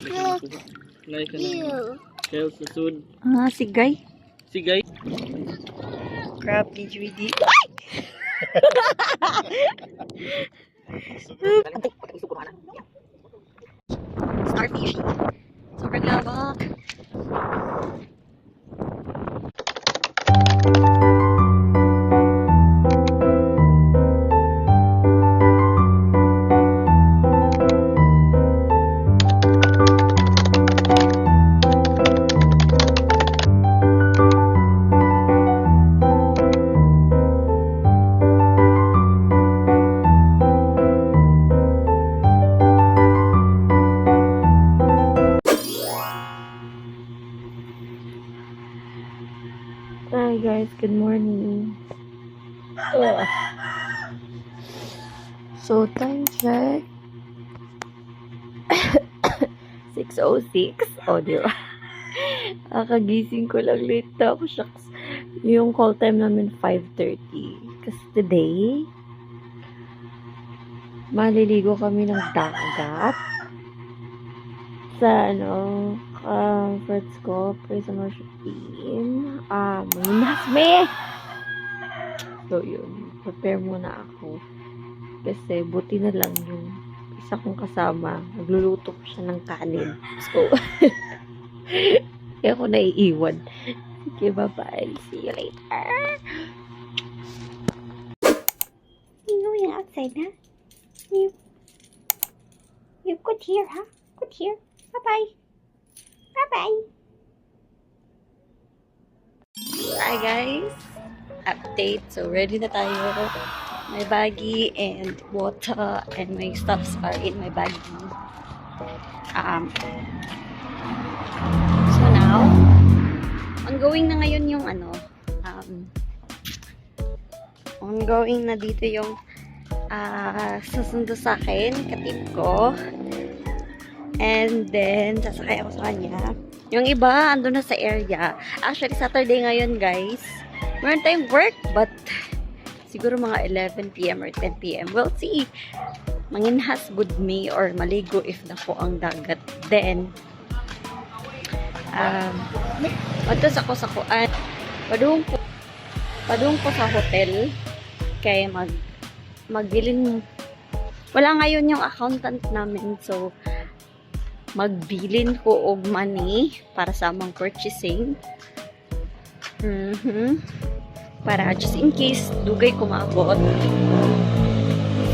Nay ka na. Kaya susud. Ah, sigay. Sigay. Crab DJD. Starfish. Sobrang lawak. Hi guys, good morning. Ugh. So time check 6:06. Oh, di ba? Kagising ko lang late na ako. Shucks. Yung call time namin 5:30. Kasi today, maliligo kami ng dagat sa first ko, praise and worship team. Manginas me! So, yun. Prepare muna ako. Kasi, buti na lang yung isa kong kasama. Nagluluto ko siya ng kanin. So, kaya ako naiiwan. Okay, bye-bye. See you later. You know you're outside, huh? You good here, huh? Good here. Bye-bye. Bye-bye. Hi guys. Update. So ready na tayo. My baggie and water and my stuffs are in my baggie. So now, ongoing na ngayon yung ongoing na dito yung susundo sa akin, katip ko. And then, sasakay ako sa kanya. Yung iba, ando na sa area. Actually, Saturday ngayon, guys. Meron tayong work, but siguro mga 11 p.m. or 10 p.m. We'll see. Manginhas good me or maligo if na po ang dagat. Then, matos ako sa kuan. Padung ko sa hotel. Kaya magbilin. Wala ngayon yung accountant namin. So, magbilin ko og money para sa among purchasing. Para just in case dugay ko maabot.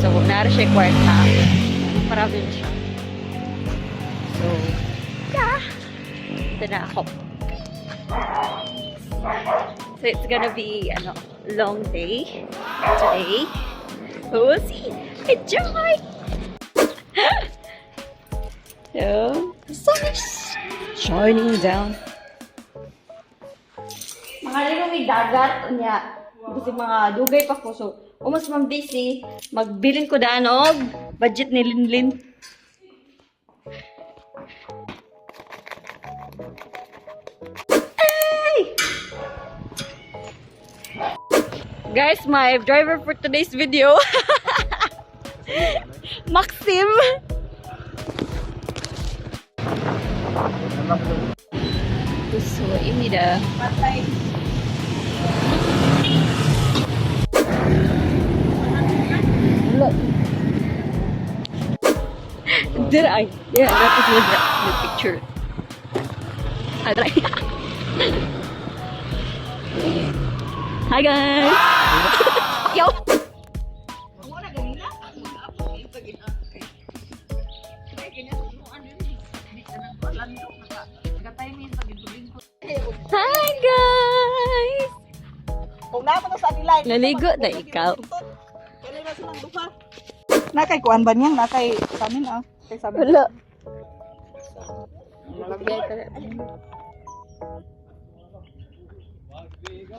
So, nara siya kwarta. Marami na siya. So, yeah. Ito na ako. So, it's gonna be long day today. We'll see. Enjoy! So, the sun is shining down. Mga lalo may dagat niya. Kasi mga dugay pa ko. So, umas mang busy. Magbilin ko danog. Budget ni Linlin. Hey! Guys, my driver for today's video. Maxim. gusto patay. Look. Did I? Yeah, that was the picture. Hi guys. Yo. Hi guys! Kung naman sa nila, naligo na ikaw. Kailan na silang duha. Nakay kuan ba niya? Nakay sa amin ah. Kay sa amin. Wala.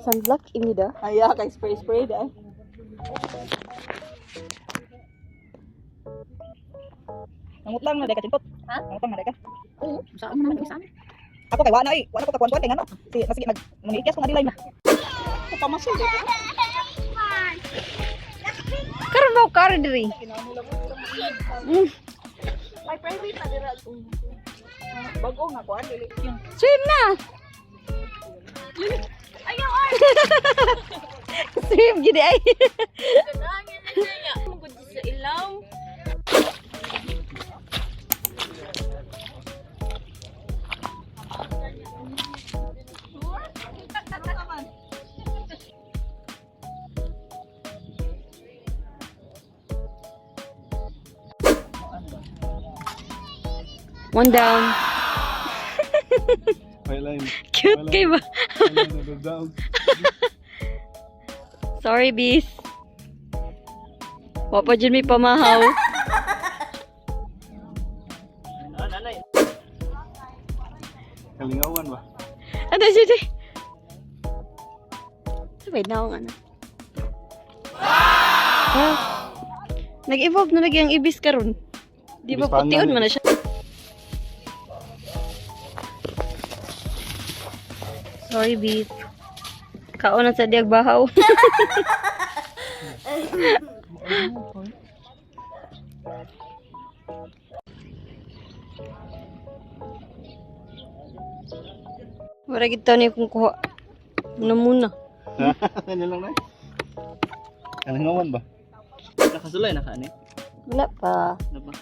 Sunblock ini dah. Aya kay spray dah. Nangutang na deka cintot. Ha? Nangutang na deka. Oo, saan mo naman isa? Ako kay wala ay, wala ko kakuan-kuan kay ngano. Si masige mangiikyas ko na dilay na. Pamasul dito. Karon mo kar diri. My private na dira. Bago nga kuan dili yun. Swim na! Ayaw ay. Swim, gini ay. Kadangin na niya. Mugod sa ilaw. One down. Highline. Cute kayo ba? Highline down. Sorry, bis. Wapa dyan may pamahaw. Nanay. Kalingawan ba? Ano siya? Sabay na akong ano. Ah, nag-evolve na lagi ang ibis karon. Di ba Ibis pa putiun nga, man na siya? Sorry, bis. Kaon na sa diag bahaw. Wala kita ni kung kuha. Ano muna? Ano lang na? Kalingawan ba? Nakasulay na ka ani. Wala pa. Ano ba?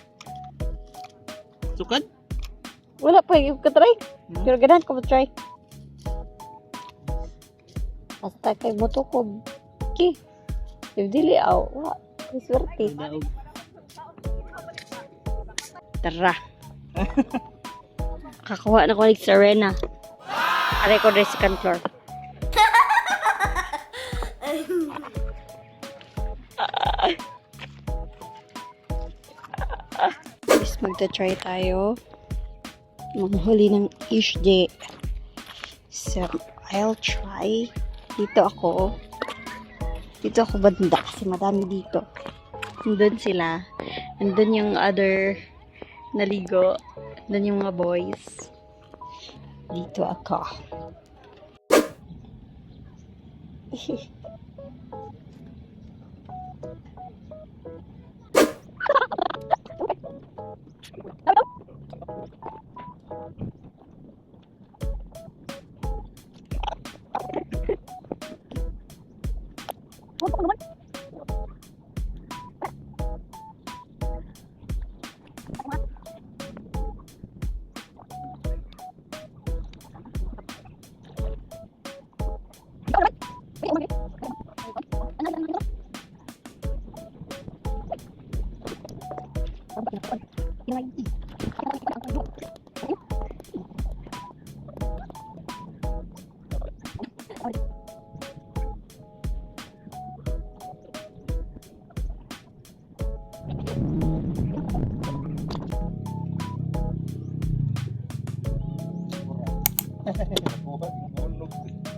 Sukad? Wala pa. Yung ka-try. Pero ganahan ko try. Basta kay mo tukob. Okay. Yung dili aw. Wa. May swerte. Daog. Tara. Kakuha na ko ng Serena. Aray ko rin second floor. Please magta-try tayo. Manghuli ng isde. So, I'll try. Dito ako banda kasi madami dito. Nandun sila. Nandun yung other naligo. Nandun yung mga boys. Dito ako.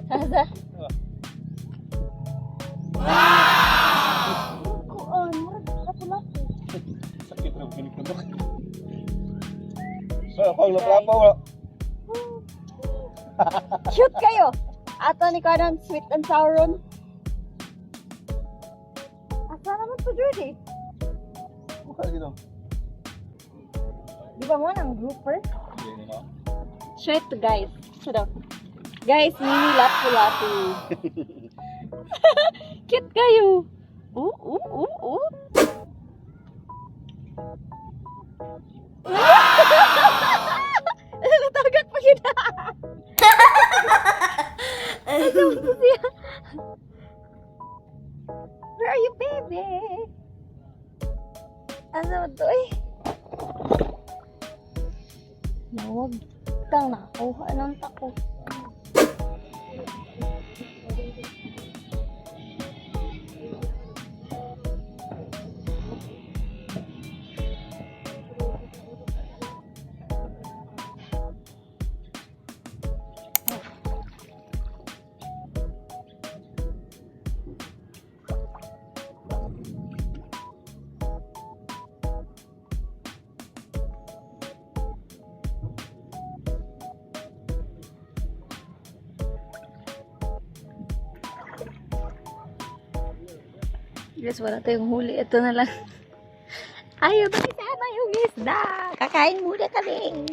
Asa? Sakit na kinikabak. Pag laplapaw wala. Cute kayo! Ato ni kanan, sweet and sour ron. Asa naman to, Judy? Buka dito. Di ba mo ng grouper? Hindi na. Show it to guys. Show daw. Guys, mini lapu-lapu. Cute kayo. Ooh. Natagak pa kita. Where are you, baby? Ano to eh? Nawag kang nakuha ng tako. Guys, wala tayong huli. Ito na lang. Ayaw, bakit sama yung isda? Kakain muna kami.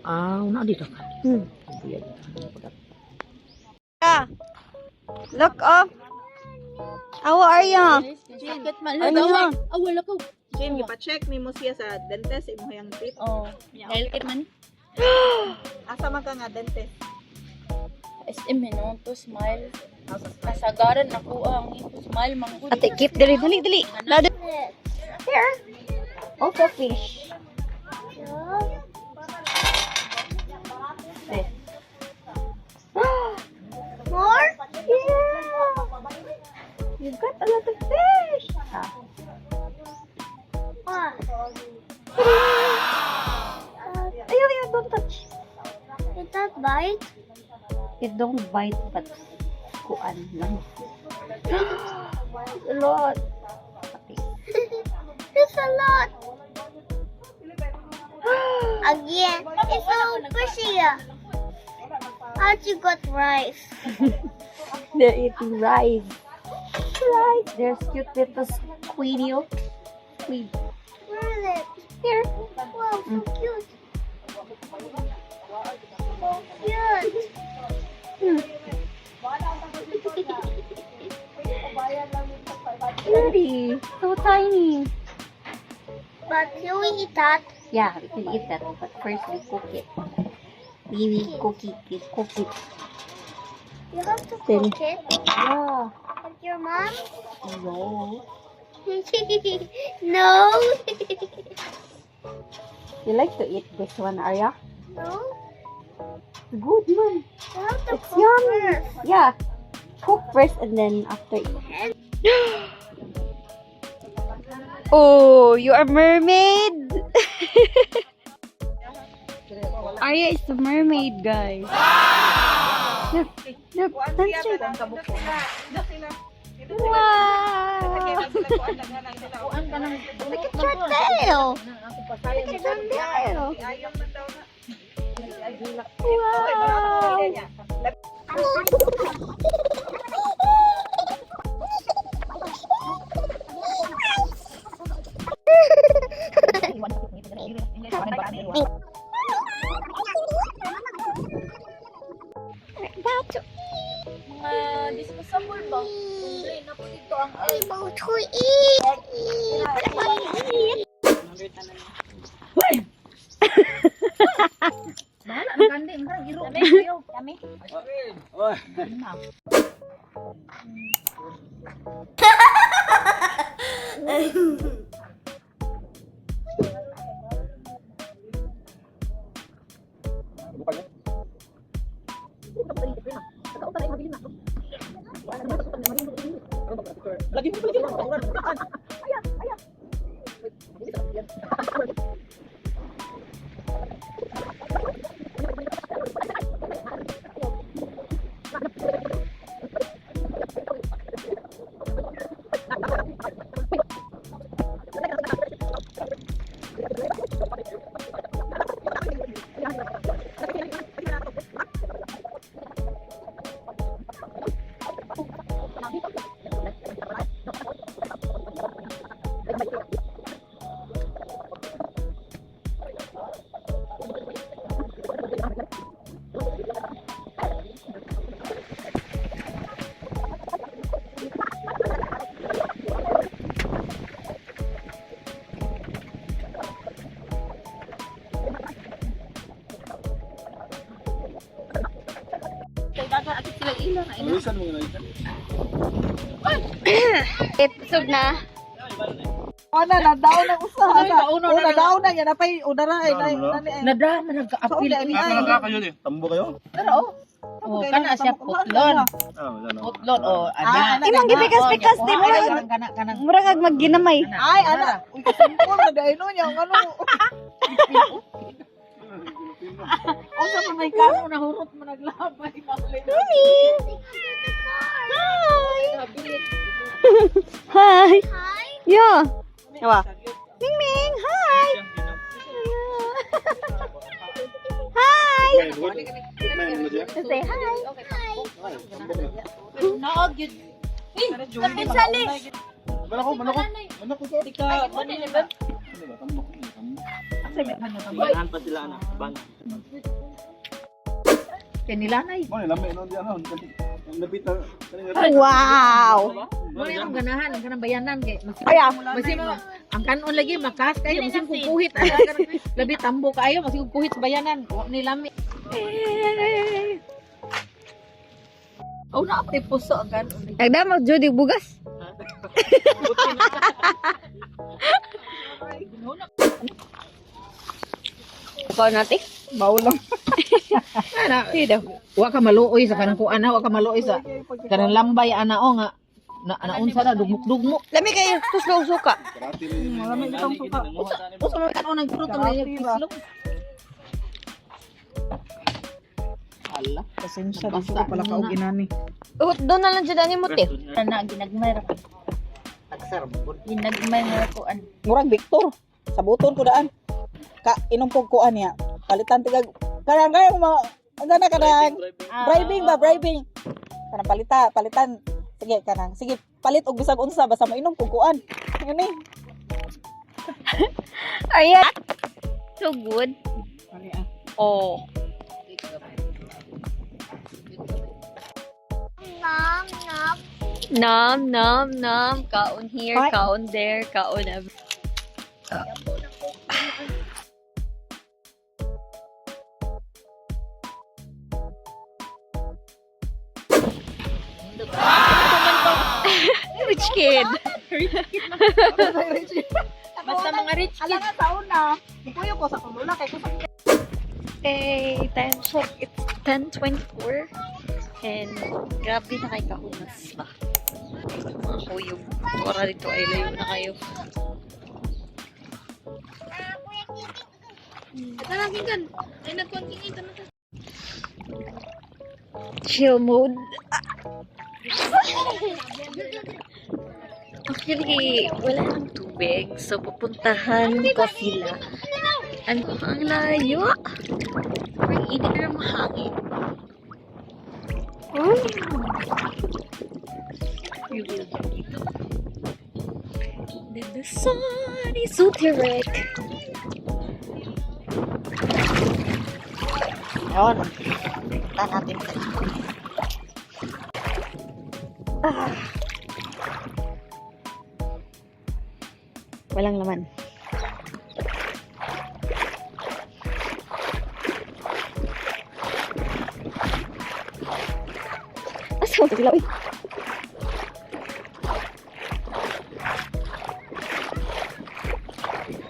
Ah, una dito. Look up. How are you? Sakit man Ano lang. yan? Awal ako. Jim, ipa-check ni mo siya sa dentist imo yang teeth. Oh, dahil kit man. Asa man ka nga dentist? SM no to smile. Asa sa Kasagaran ako ang ito smile manggod. Ate, keep dali. Lado. Here. Also fish. This. More? Yeah. You've got a lot of fish. Ayaw, don't touch. Did that bite? It don't bite, but kuan lang. A lot. It's a lot. Again, it's so fishy. How'd you got rice? They're eating rice. Rice. There's cute little squid. Squid. Where is it? Here. Wow, so cute. So cute. Pretty. So tiny. But can we eat that? Yeah, we can eat that, but first we cook it. We cook it. You have to Then- cook it. Yeah. Like your mom? No. No. You like to eat this one, Arya? No. Good, man. You have to It's cook yummy. first. Yeah. Cook first and then after eat. Oh, you are mermaid? Arya is the mermaid, guys. Look, look, Kuan siya that's ba it. sila. Wow! Kuan ka nang Look at your tail! Look at your tail! ayaw man daw na. Wow! About to Mga disposable ba? Kumplay na po dito ang Able to eat. Bahala ang kandi, ang iro. Dami. Oy. Bukan ya? Lagi mo Alisan mo na ito. Episode na. Ana na daw na usaha sa una daw na yan apay una ra ay Nada na nag-apil. kayo din. Tambo kayo? Oh, kana siya putlon. Wala na. Putlon oh, ada. Imong gipikas-pikas di mo. Kana. Murag ag magginamay. ay ana uy kasumpon na dai no nya ano Unsa man may kamo na hurot man naglabay mapli. Hi. Hi. Yeah. Yawa. Ming Ming, hi. Hi. Say hi. Naog yun. Kapinsan ni. Manok ko. Di ka, banahan pa sila na. Kanilanay. Mo ni lamay no di ano. Napit na. Wow! Mo yung ganahan, ang kanang bayanan kay. Aya. Masih mo ang kanon lagi makas kayo masih kukuhit labi tambo kayo masih kukuhit sa bayanan. Wa ni lami. Oh, na ate puso gan. Nagdamag Judy bugas. Ikaw natin? Maulang. Ana, wa ka maluoy sa kanang kuan, wa ka maluoy sa kanang lambay ana o nga na unsa na dugmok-dugmok. Lami kayo, tuslo suka. Malamig itong suka. Usa mo kanon ang fruto na yung kislong. Ala, Pasensya, di ko pala kauginani. Doon na lang dyan ni Muti. na ginagmay ra. Tagsarbon. Ginagmay ra ko an. Murag Victor. Sa buton ko daan. Inom kong kuan niya. Palitan tigag. Karang mga. Ang gana karang. Bribing ba? Bribing. Karang palitan. Sige, karang. Sige, palit og bisag unsa. Basta mainom kong kuan. Yun eh. Ayan. So good. Oh. Mom, mom. Nom, nom, nom. Kaon here, Ay. kaon there, kaon ever. Rich kid. Basta mga rich Alam nga sa una. Ikuyo ko sa kulula. Kaya ko sa Okay, time check. It's 10:24. And grabe na kay kahunas ba? Mga kuyog. Ora dito ay layo na kayo. Chill mode. Actually, wala nang tubig. So, pupuntahan ko sila. Ano ang layo? Parang init na mahangin. Oh. We will get dito. Then the sun is so direct. Yun. Taan natin. Walang laman. Asa mo sila, uy?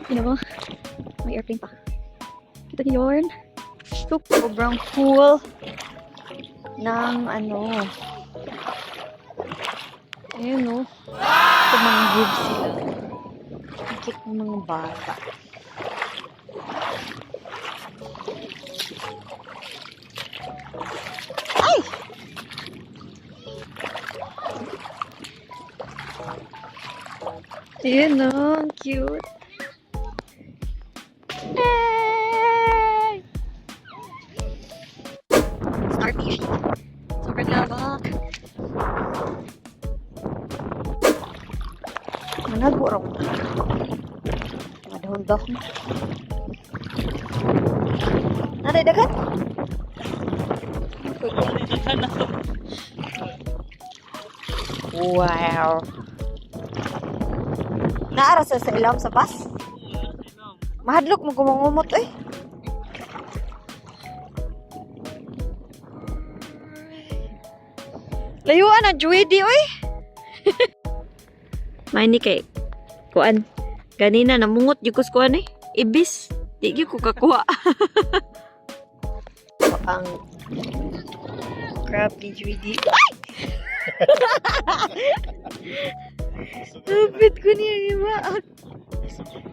Tignan mo. May airplane pa. Kita niyo yun? So, sobrang cool ng ano. Ayun, no? Tumanggib sila. Ang cute ng mga bata. Ay! Ayun, no? Ang cute. Hey! Starfish. Sobrang labak. Managurong. Madahon-dahon. Naday dagat? Wow. Naara sa ilam sa bus? Mahadlok mo kumangumot eh. Layuan na Judy oy. May ni kay kuan. Ganina namungot gyud ko sa kuan eh. Ibis. Di gyud ko kakuha. Ang crab ni Judy. Stupid ko niya iba.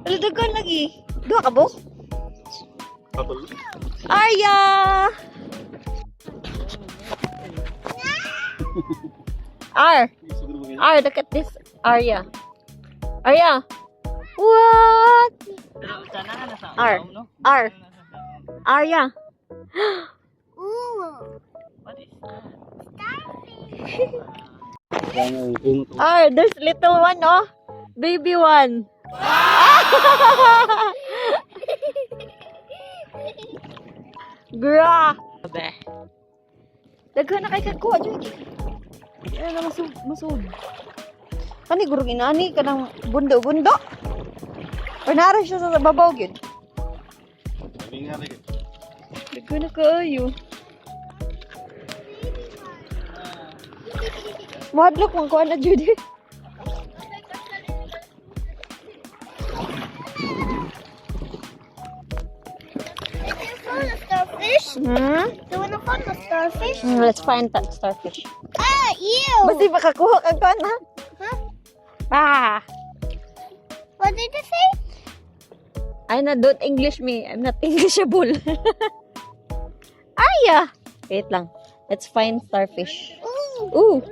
Dagan lagi. Dua ka bo? Arya! Look at this. Arya. What? Arya. Ooh. There's little one, oh. Baby one. Grabe. Daghan na kay kakuha, Joy. Ano na masud. Kani gurong inani kanang bundo-bundo. Panara siya sa babaw gyud. Daghan na kayo. Madlok man ko na Judy. Starfish? Hmm? You wanna find the starfish? Let's find that starfish. Ah, ew! Basta makakuha kang kuan ha? Huh? Ah! What did you say? I don't English me. I'm not Englishable. Aya! Wait lang. Let's find starfish. Ooh!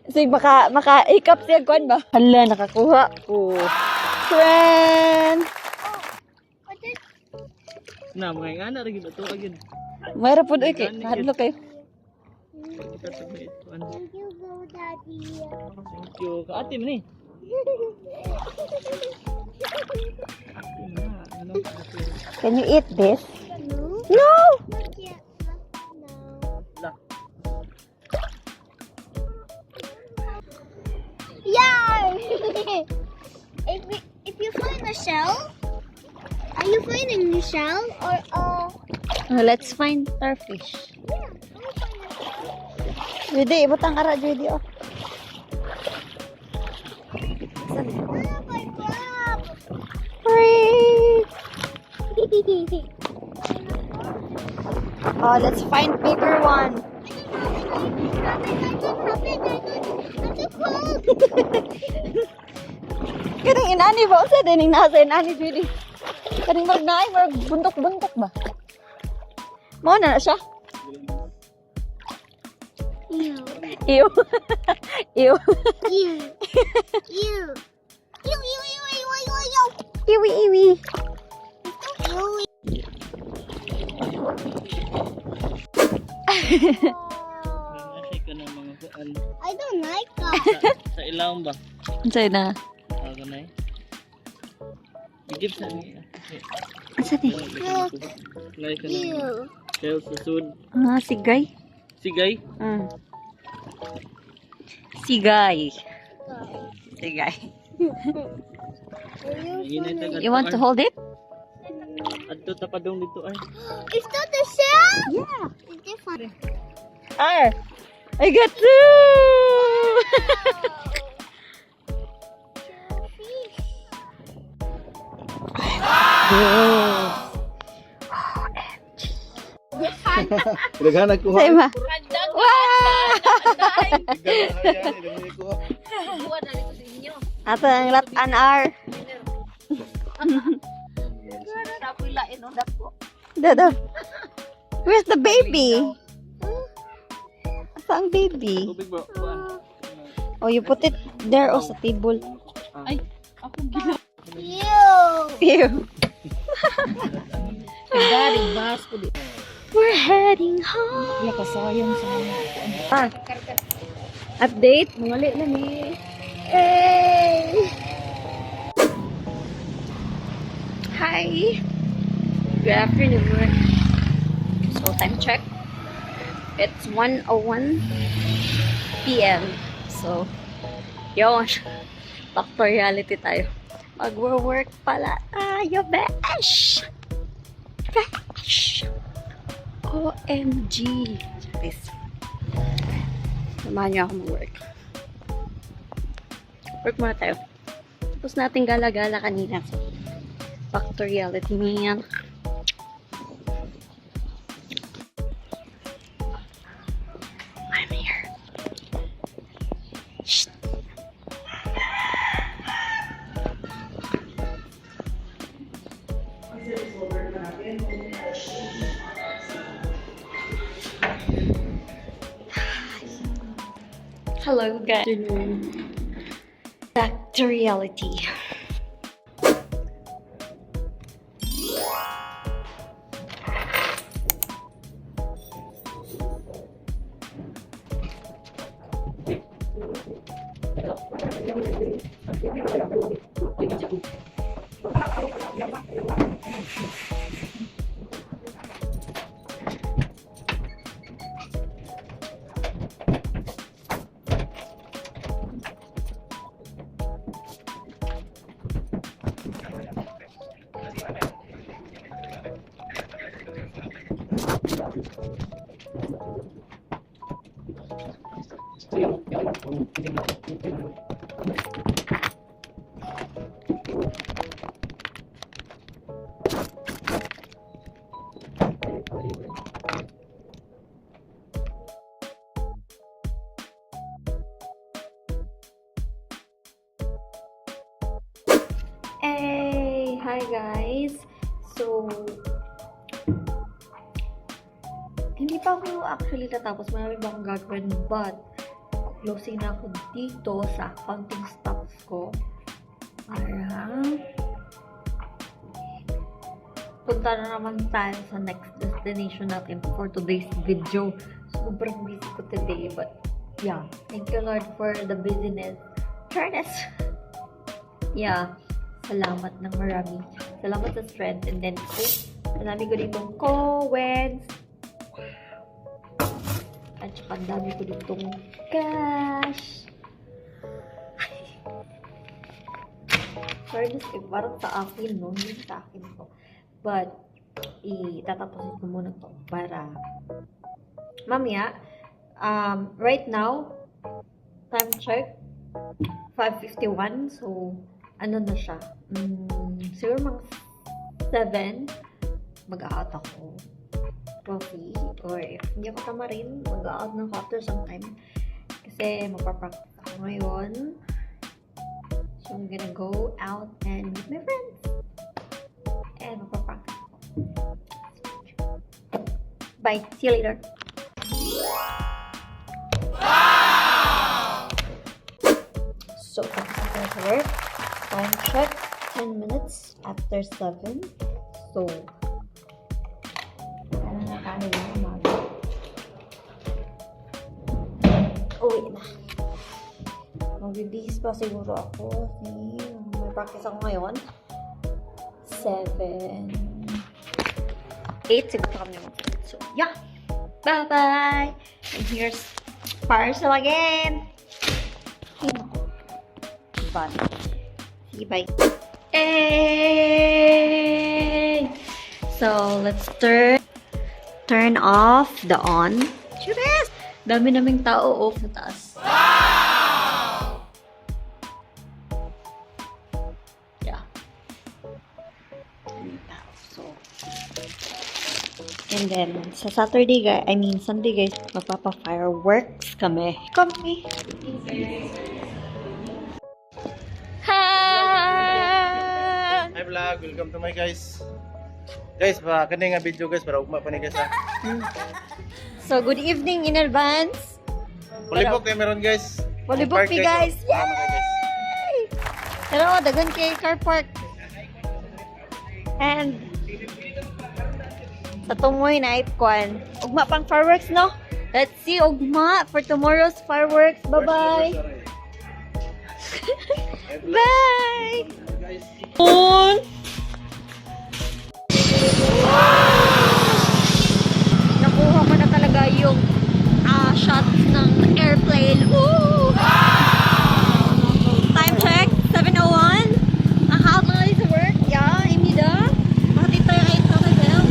Kasi maka-ikap siya kuan ba? Hala, nakakuha. Oh. Friend! What did Na, mga nga na rin ito agad. Mayroon po doon kay. Hadlo kayo. Thank you go, Daddy? Thank you. Kaati mo ni. Can you eat this? No. No! Not yet. No. La. Yeah! if you find a shell, are you finding the shell or Let's find starfish. yeah? Judy, ibutang ara, Judy. Oh. Oh my crab! Free! Oh, let's find bigger one. Kanang inani ba? Sa din nasa inani, Judy. Kanang magnaay, buntok-buntok ba? Mao na siya. Ew. Ew. Ew. Ew. Ew. Ew, ew, ew, ew, ew, ew, ew. Iwi, iwi. Ew. Kasi ka ng mga kuan. I don't like that. Sa ilaw ba? Unsay na? Ako na eh. Bigip sa niya. Asa ni? Like ka ng Ew. shell sa sud. Ah, sigay. Sigay. Sigay. Sigay. You want to hold it? Adto tapadong dito ay. Is that the shell? Yeah. It's different. Ah, I got two. Pinaghanag ko Say ha. ma. Wow! Ato ang latan R. Dada. Where's the baby? Asa ang baby? Tubig ba? Kuan. Oh, you put it there o sa table. Ay, ako gila. Ew. Ew. Galing bas ko di. We're heading home. Wala ka sayang sa Ah. Update. Mali na ni. Hey. Hi. Good afternoon. So time check. It's 1:01 p.m. So, yun. Back to reality tayo. Mag-work pala tayo, besh! Besh! OMG! This. Samahan niyo ako mag-work. Work muna tayo. Tapos natin gala-gala kanina. So, back to reality niyan. I'm here. Shh. Hello, good afternoon. Back to reality. Hey! Hi guys! So, hindi pa ako actually tatapos. Marami ba akong gagawin, but closing na ako dito sa accounting stuffs ko para punta na naman tayo sa next destination natin for today's video. Sobrang busy ko today, but yeah, thank you Lord for the busyness. Fairness! Yeah, salamat ng marami. Salamat sa strength. And then, marami ko ditong coins. At saka dami ko ditong cash. Fairness, parang sa akin, no? Hindi sa akin to. But, itatapusin ko muna to para mamaya, right now, time check, 5:51. So, ano na siya? Siguro mga 7, mag-out ako. Coffee. Or if hindi ako tama rin, mag-out ng after some time. Kasi magpapractice ako ngayon. So, I'm gonna go out and meet my friends. And magpapractice ako. Bye. See you later. So, tapos ako na sa work. Time check, 10 minutes after 7. So, ano na tayo yung umaga? Uwi na. Mag-release pa siguro ako. May practice ako ngayon. 7. 8 siguro kami naman. So, yeah. Bye-bye! And here's parcel again! Bye. See you, bye. Hey! So, let's turn off the on. Cheers! Dami naming tao off sa taas. Wow! Yeah. Daming tao. So, and then, sa Saturday, guys, Sunday, guys, magpapa-fireworks kami. Kami! Hi vlog, welcome to my guys. Guys, pa kani nga video guys para ugma pa ni guys ha. So, good evening in advance. Polybok kayo meron guys. Polybok Park, mi guys. oh. Tama kayo, guys. Yay! Hello, dagan kay car park. And sa tumoy na ipkwan. Ugma pang fireworks, no? Let's see ugma for tomorrow's fireworks. Bye-bye. Bye! On! Nakuha ko na talaga yung shots ng airplane. Woo! Time check, 7:01. How long is the work? Yeah, imida. Makatito yung 8,000 bells.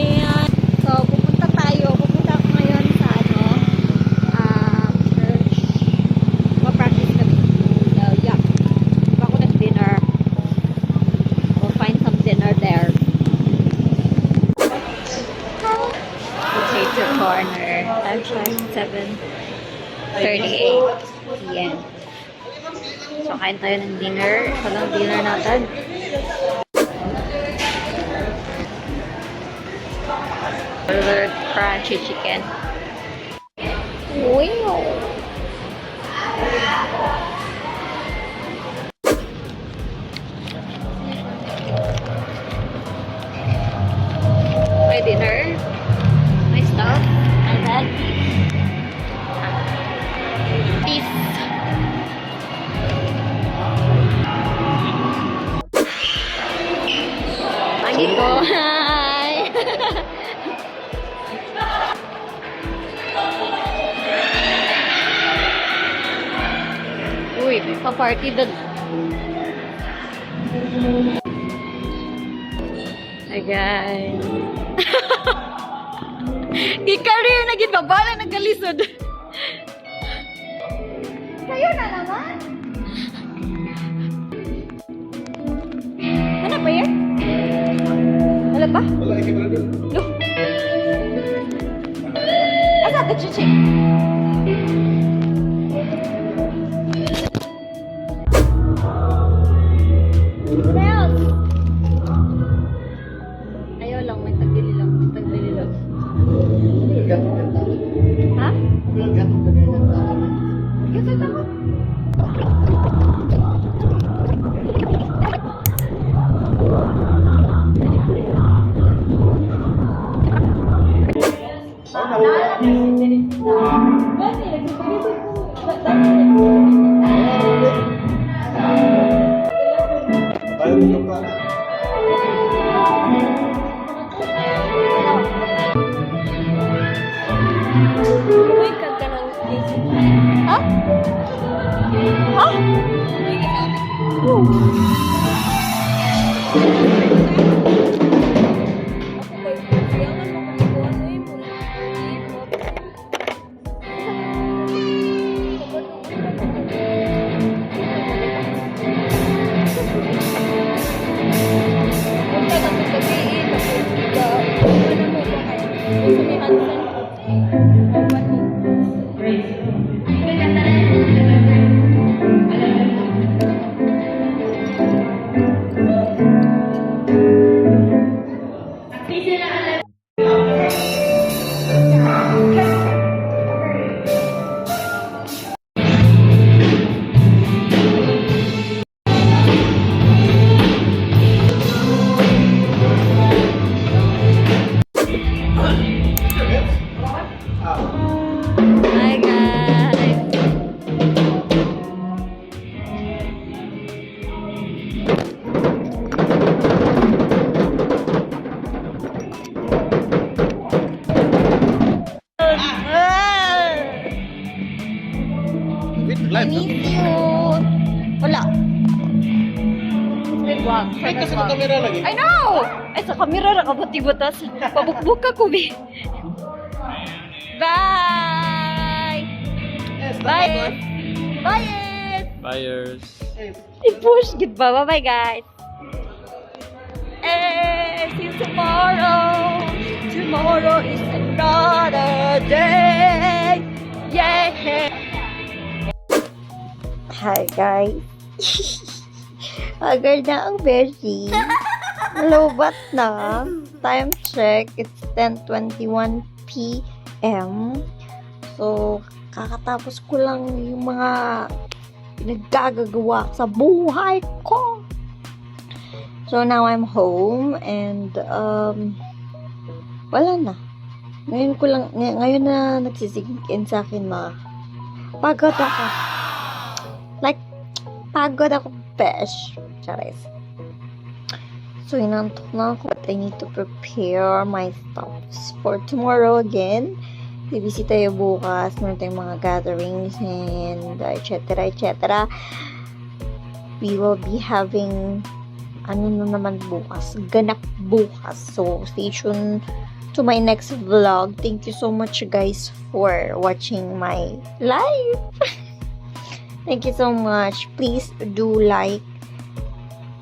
And, so, pupunta ako ngayon sa church. Ma-practice kami. So, yeah. Bako ng dinner. We'll find some dinner there. Potato corner. Time check, 7:38 p.m. So, kain tayo ng dinner. Walang dinner natin. Burger, crunchy chicken. Wow! My dinner. My stuff. And then, peace. Uy, pa-party doon. Hi guys. Gi-career na gid babala nagkalisod. Kayo na naman. Ano ba yan? Wala ba? Wala, ikibra doon. Look. Asa ka, Chichi? Smells! Ayaw lang, may tagdili lang. May tagdili lang. Ha? Kasi tama. Tayo rin yung kanan. Uy, kagka ng ha? Ha? Hi guys. Wait, I live. miss you. Wala. Wait, wag. Ay, kasi sa camera lagi. I know! Ay, sa camera nakabuti-butas. Pabukbuk ka ko, be. Bye! Bye! Bye! Buyers. I-push, gid ba? Bye-bye, guys. And see you tomorrow. Tomorrow is another day. Yeah! Hi, guys. Agad na ang Beshi. Lobat na. Time check. It's 10:21 p.m. So, kakatapos ko lang yung mga pinaggagawa sa buhay ko. So, now I'm home and wala na. Ngayon na nagsisingin sa akin pagod ako. Like, pagod ako, besh. Charis. So, inantok na ako but I need to prepare my stuff for tomorrow again. BBC tayo bukas. Meron tayong mga gatherings and etc. We will be having ano na naman bukas. Ganap bukas. So, stay tuned to my next vlog. Thank you so much guys for watching my live. Thank you so much. Please do like,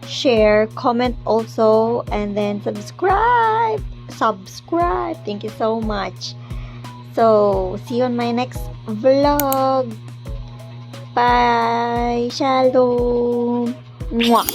share, comment also, and then subscribe. Thank you so much. So, see you on my next vlog. Bye. Shalom. Mwah.